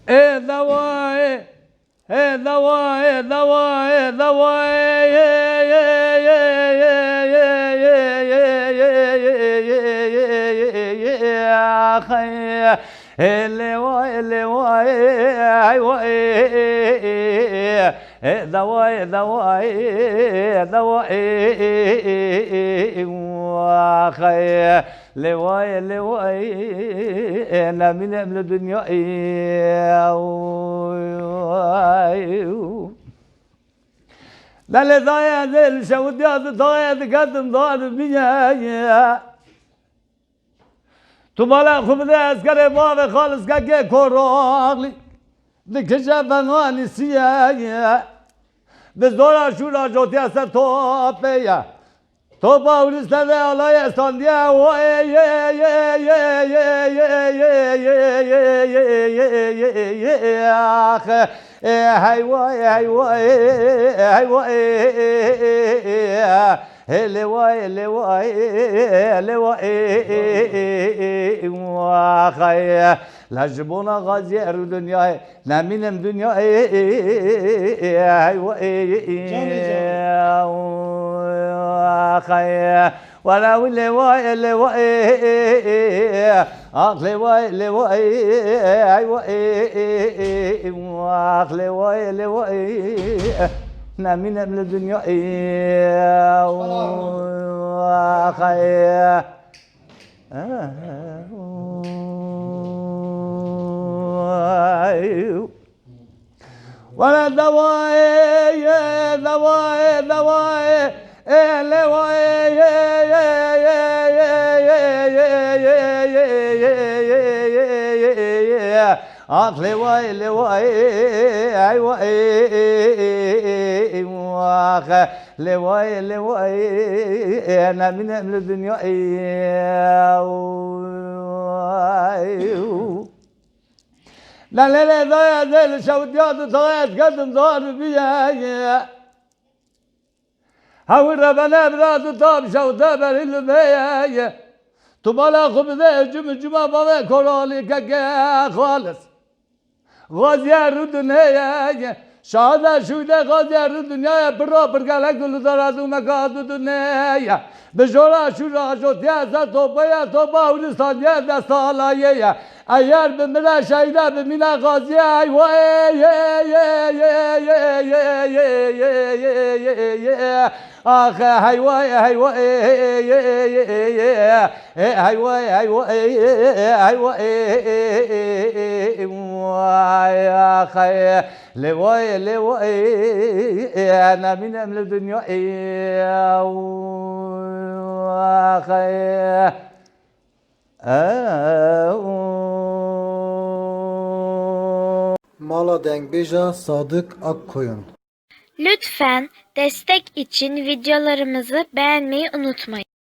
دوای دوای دوای دوای لواي لواي دواي دواي دواي واخي لواي لواي انا من الدنيا لا لا ضايع ذل شوديات ضايع قدم ضايع بيا تو بالا خوب دست کرده باب خالص که کراغلی دکشه فنانی سیه به زورا شورا جوتی است تو پیه تو باوریسته ده علای استاندیه و هی وای هی وای هی وای لواي لواي لواي واخي لجبونا غازي الدنيا نامين دنيا واخي ولا لواي لواي اخ لواي لواي واخ لواي لواي نامين من الدنيا واخي ولا دواي دواي دواي لواي اخ لواي لواي واخ لواي لواي انا من الدنيا لا لا لا ضايع ذيل شوديات ضايعت قدم ضار بيا هاول ربنا براد طاب شودا بريل بيا تبالا خب ذا جمع بابا كورالي كا خالص غازي الدنيا شهادة شوية غازي الدنيا برا برجع كل درادو مكادو الدنيا بجورا شورا جوتيا توبيا توبا ورساليا دستالايا ايار بملا شايدا بمنا غازي اي اخ هاي واي هاي واي هاي واي هاي واي هاي واي اخي لواي لواي انا من الدنيا اخي Mala Dengbeja Sadık Akkoyun. Lütfen destek için videolarımızı beğenmeyi unutmayın.